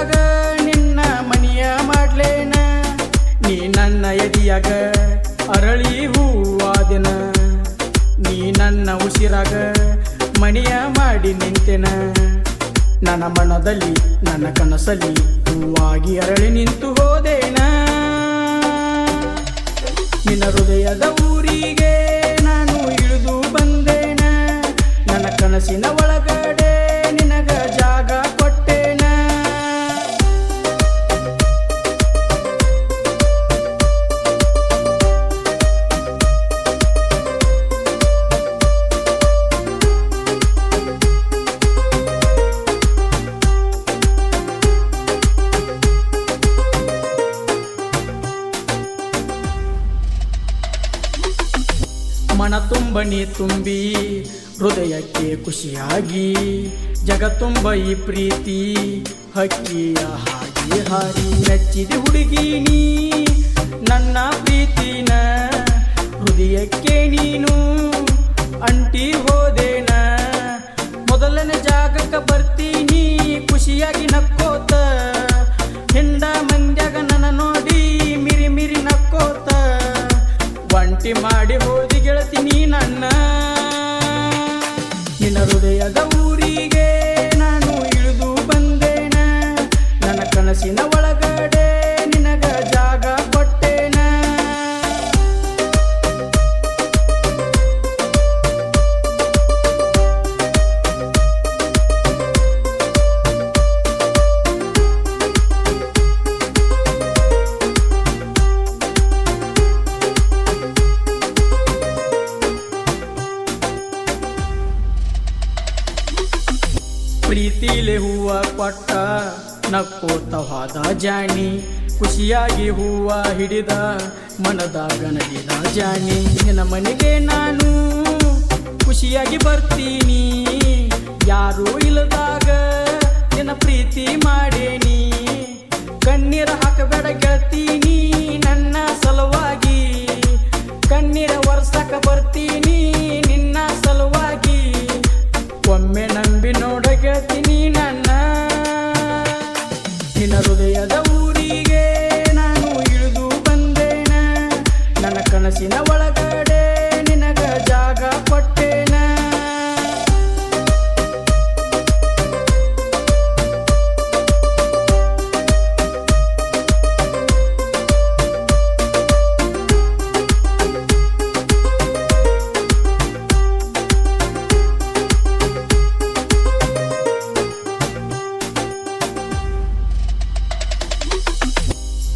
ಗೂಡಾಗ ನಿನ್ನ ಮನಿಯ ಮಾಡ್ಲೇನ ನೀ ನನ್ನ ಎದಿಯಾಗ ಅರಳಿ ಹೂವಾದೆನ ನೀ ನನ್ನ ಉಸಿರಾಗ ಮನಿಯ ಮಾಡಿ ನಿಂತೆನ ನನ್ನ ಮನದಲ್ಲಿ ನನ್ನ ಕನಸಲ್ಲಿ ಹೂವಾಗಿ ಅರಳಿ ನಿಂತು ಹೋದೇನ ನಿನ್ನ ಹೃದಯದ ಊರಿಗೆ ನಾನು ಇಳಿದು ಬಂದೇನ ನನ್ನ ಕನಸಿನ ಒಳಗಡೆ ನಿನಗ ಜಾಗ ಕೊಟ್ಟೇನ ಮನ ತುಂಬನಿ ತುಂಬಿ ಹೃದಯಕ್ಕೆ ಖುಷಿಯಾಗಿ ಜಗ ತುಂಬ ಈ ಪ್ರೀತಿ ಹಕ್ಕಿಯ ಹಾಗೆ ಹಾರಿ ಮೆಚ್ಚಿದ ಹುಡುಗಿ ನೀ ನನ್ನ ಪ್ರೀತಿನ ಹೃದಯಕ್ಕೆ ನೀನು ಅಂಟಿ ಹೋದೇನ ಮೊದಲನೇ ಜಾಗಕ್ಕೆ ಬರ್ತೀನಿ ಖುಷಿಯಾಗಿ ನಕ್ಕೋತ ಹಿಂಡ ಮಂದ್ಯಾಗ ನನ್ನ ನೋಡಿ ಮಿರಿ ಮಿರಿ ನಕ್ಕೋತ ಒಂಟಿ ಮಾಡಿ ಹೋದಿ ಗೆಳತೀನಿ ನನ್ನ ನಿನ್ನ ಹೃದಯದ ಊರಿಗೆ ನಾನು ಇಳಿದು ಬಂದೇನ ನನ್ನ ಕನಸಿನ ಒಳಗಡೆ ನಿನಗ ಜಾಗ ಕೊಟ್ಟೇನ ಪ್ರೀತಿಲೆ ಹೂವ ಕೊಟ್ಟ ನಕ್ಕೋತ ಹೋದ ಜಾಣಿ ಖುಷಿಯಾಗಿ ಹೂವ ಹಿಡಿದ ಮನದಾಗ ನಗಿದ ಜಾಣಿ ನಿನ್ನ ಮನೆಗೆ ನಾನು ಖುಷಿಯಾಗಿ ಬರ್ತೀನಿ ಯಾರೂ ಇಲ್ಲದಾಗ ನಿನ್ನ ಪ್ರೀತಿ ಮಾಡೇನಿ ಕಣ್ಣೀರ ಹಾಕಬೇಡ ಗೆಳ್ತೀನಿ ನನ್ನ ಸಲುವಾಗಿ ಕಣ್ಣೀರ ವರ್ಷಕ ಬರ್ತೀನಿ ನಿನ್ನ ಸಲುವಾಗಿ ಒಮ್ಮೆ ನಂಬಿ ನೋಡ ಗೆಳ್ತೀನಿ ನನ್ನ ನಿನ್ನ ಹೃದಯದ ಊರಿಗೆ ನಾನು ಇಳಿದು ಬಂದೇನ ನನ್ನ ಕನಸಿನ ಒಳಗಡೆ ನಿನಗ ಜಾಗ ಕೊಟ್ಟೇನ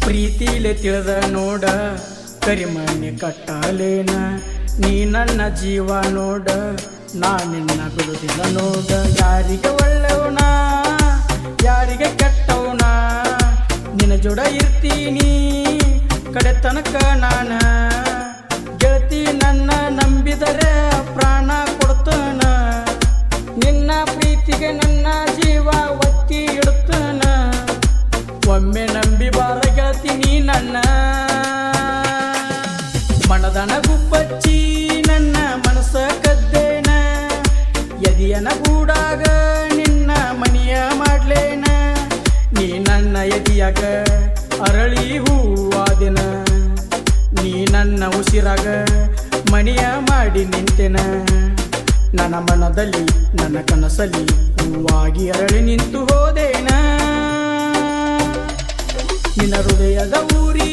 ಪ್ರೀತಿಲೆ ತಿಳಿದ ನೋಡ ಕರಿಮನೆ ಕಟ್ಟಲೇನ ನೀ ನನ್ನ ಜೀವ ನೋಡ ನಾ ನಿನ್ನ ಬಿಡುದಿಲ್ಲ ನೋಡ ಯಾರಿಗೆ ಒಳ್ಳೆವನ ಯಾರಿಗೆ ಕೆಟ್ಟವನ ನಿನ್ನ ಜೋಡ ಇರ್ತೀನಿ ಕಡೆ ತನಕ ನಾನ ಗೆಳತಿ ನನ್ನ ನಂಬಿದರೆ ಪ್ರಾಣ ಕೊಡ್ತಾನ ನಿನ್ನ ಪ್ರೀತಿಗೆ ನನ್ನ ಜೀವ ಒತ್ತಿ ಇಡುತ್ತಾನ ಒಮ್ಮೆ ನಂಬಿ ಬಾರ ಗೆಳತೀನಿ ನನ್ನ ಮನದನ ಗುಬ್ಬಚ್ಚಿ ನನ್ನ ಮನಸ್ಸ ಕದ್ದೇನ ಎದಿಯನ ಗೂಡಾಗ ನಿನ್ನ ಮನಿಯ ಮಾಡ್ಲೇನ ನೀ ನನ್ನ ಎದಿಯಾಗ ಅರಳಿ ಹೂವಾದೆನ ನೀ ನನ್ನ ಉಸಿರಾಗ ಮನಿಯ ಮಾಡಿ ನಿಂತೆನ ನನ್ನ ಮನದಲ್ಲಿ ನನ್ನ ಕನಸಲ್ಲಿ ಹೂವಾಗಿ ಅರಳಿ ನಿಂತು ಹೋದೇನ ನಿನ್ನ ಹೃದಯದ ಊರಿ